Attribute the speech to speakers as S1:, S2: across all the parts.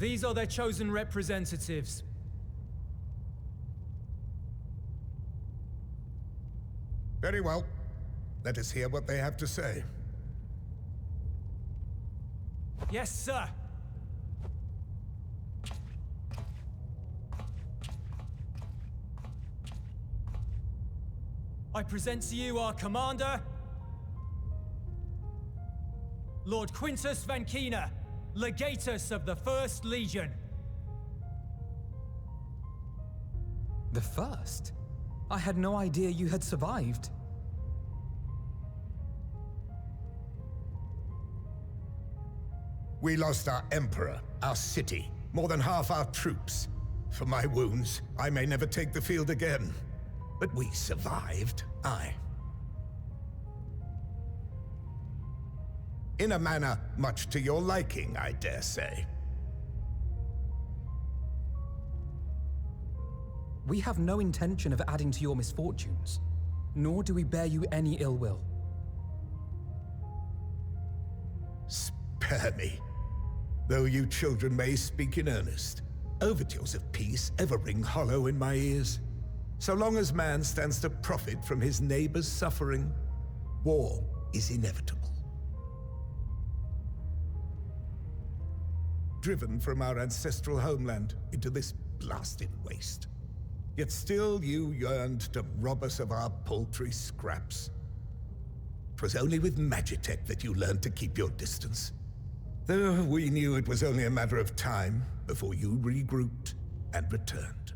S1: These are their chosen representatives.
S2: Very well. Let us hear what they have to say.
S1: Yes, sir. I present to you our commander, Lord Quintus Van Kina, Legatus of the First Legion.
S3: The First? I had no idea you had survived.
S2: We lost our Emperor, our city, more than half our troops. For my wounds, I may never take the field again. But we survived, aye. In a manner much to your liking, I dare say.
S3: We have no intention of adding to your misfortunes, nor do we bear you any ill will.
S2: Spare me. Though you children may speak in earnest, overtures of peace ever ring hollow in my ears. So long as man stands to profit from his neighbor's suffering, war is inevitable. Driven from our ancestral homeland into this blasted waste. Yet still you yearned to rob us of our paltry scraps. 'Twas only with Magitech that you learned to keep your distance. Though we knew it was only a matter of time before you regrouped and returned.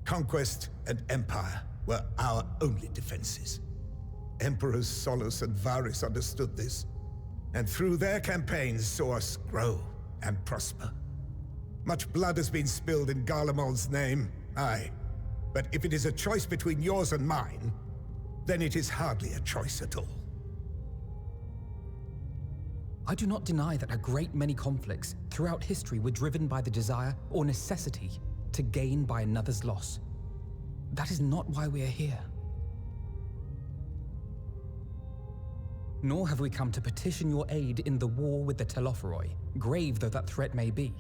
S2: Conquest and empire were our only defenses. Emperors Solus and Varys understood this, and through their campaigns saw us grow and prosper. Much blood has been spilled in Garlemald's name, aye. But if it is a choice between yours and mine, then it is hardly a choice at all.
S3: I do not deny that a great many conflicts throughout history were driven by the desire or necessity to gain by another's loss. That is not why we are here. Nor have we come to petition your aid in the war with the Telophoroi, grave though that threat may be.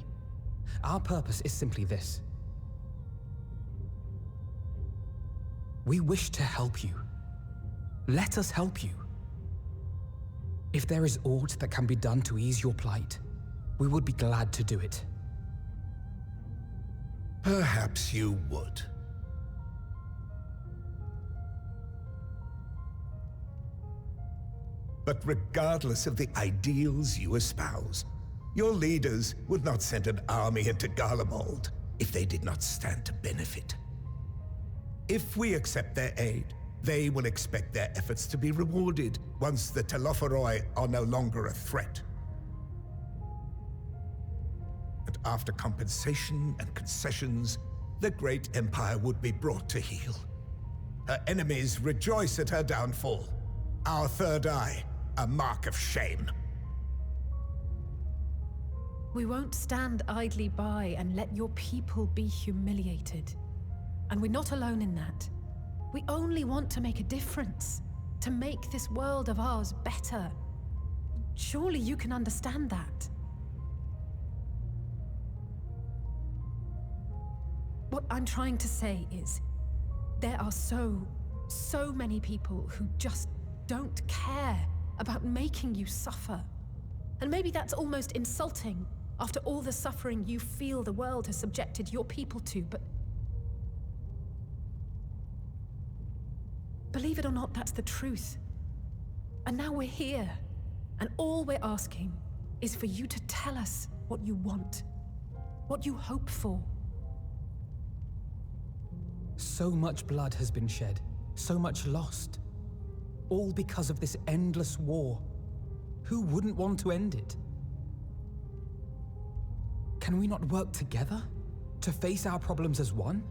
S3: Our purpose is simply this. We wish to help you. Let us help you. If there is aught that can be done to ease your plight, we would be glad to do it.
S2: Perhaps you would. But regardless of the ideals you espouse, your leaders would not send an army into Garlemald if they did not stand to benefit. If we accept their aid, they will expect their efforts to be rewarded once the Telophoroi are no longer a threat. And after compensation and concessions, the great empire would be brought to heel. Her enemies rejoice at her downfall. Our third eye, a mark of shame.
S4: We won't stand idly by and let your people be humiliated. And we're not alone in that. We only want to make a difference, to make this world of ours better. Surely you can understand that. What I'm trying to say is, there are so many people who just don't care about making you suffer. And maybe that's almost insulting after all the suffering you feel the world has subjected your people to, but believe it or not, that's the truth. And now we're here, and all we're asking is for you to tell us what you want, what you hope for.
S3: So much blood has been shed, so much lost. All because of this endless war. Who wouldn't want to end it? Can we not work together to face our problems as one?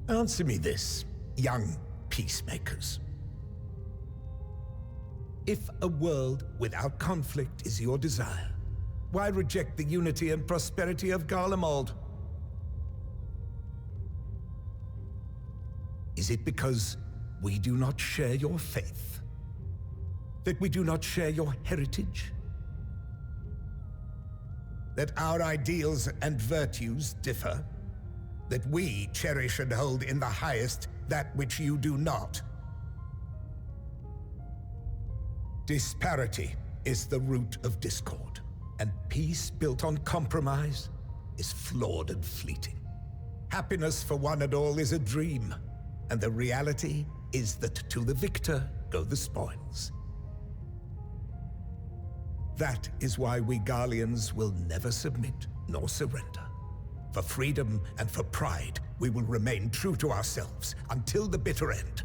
S2: Answer me this, young peacemakers. If a world without conflict is your desire, Why reject the unity and prosperity of Garlemald? Is it because we do not share your faith? That we do not share your heritage? That our ideals and virtues differ? That we cherish and hold in the highest that which you do not? Disparity is the root of discord, and peace built on compromise is flawed and fleeting. Happiness for one and all is a dream, and the reality is that to the victor go the spoils. That is why we Garleans will never submit nor surrender. For freedom and for pride, we will remain true to ourselves until the bitter end.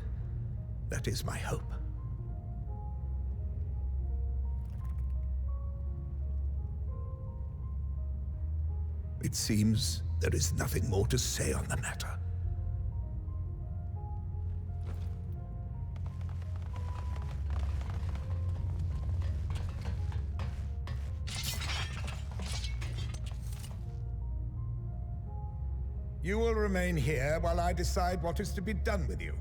S2: That is my hope. It seems there is nothing more to say on the matter. You will remain here while I decide what is to be done with you.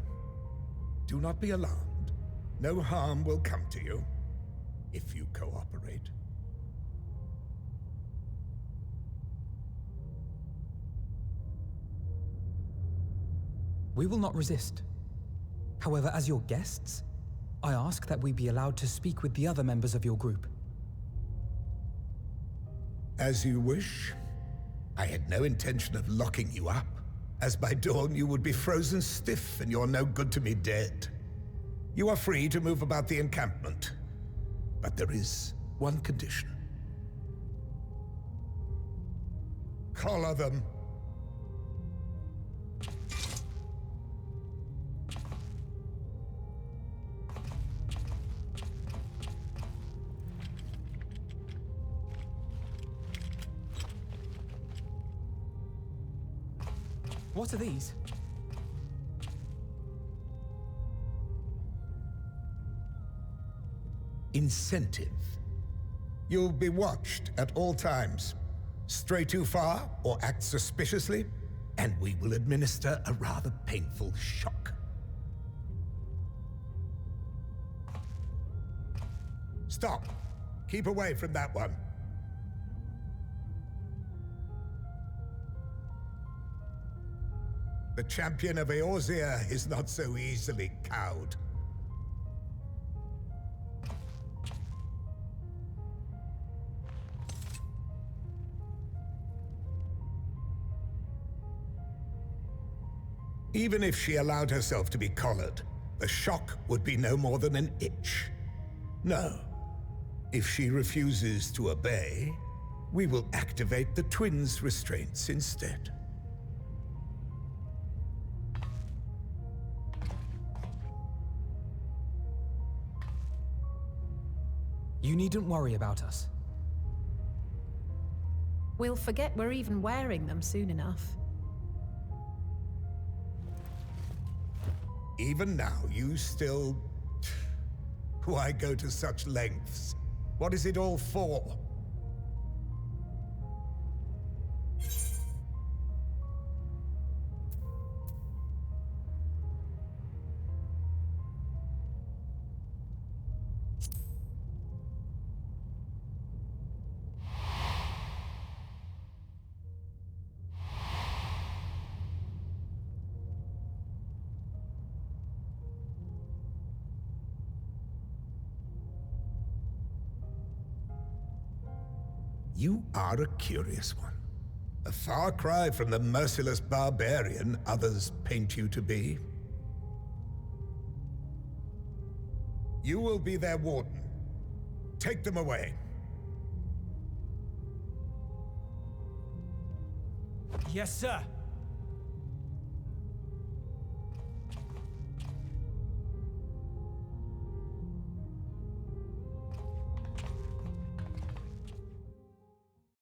S2: Do not be alarmed. No harm will come to you, if you cooperate.
S3: We will not resist. However, as your guests, I ask that we be allowed to speak with the other members of your group.
S2: As you wish. I had no intention of locking you up, as by dawn you would be frozen stiff and you're no good to me dead. You are free to move about the encampment, but there is one condition. Collar them.
S3: What are these?
S2: Incentive. You'll be watched at all times. Stray too far or act suspiciously, and we will administer a rather painful shock. Stop. Keep away from that one. The champion of Eorzea is not so easily cowed. Even if she allowed herself to be collared, the shock would be no more than an itch. No. If she refuses to obey, we will activate the twins' restraints instead.
S3: You needn't worry about us.
S4: We'll forget we're even wearing them soon enough.
S2: Even now, you still... Why go to such lengths? What is it all for? You are a curious one. A far cry from the merciless barbarian others paint you to be. You will be their warden. Take them away.
S1: Yes, sir.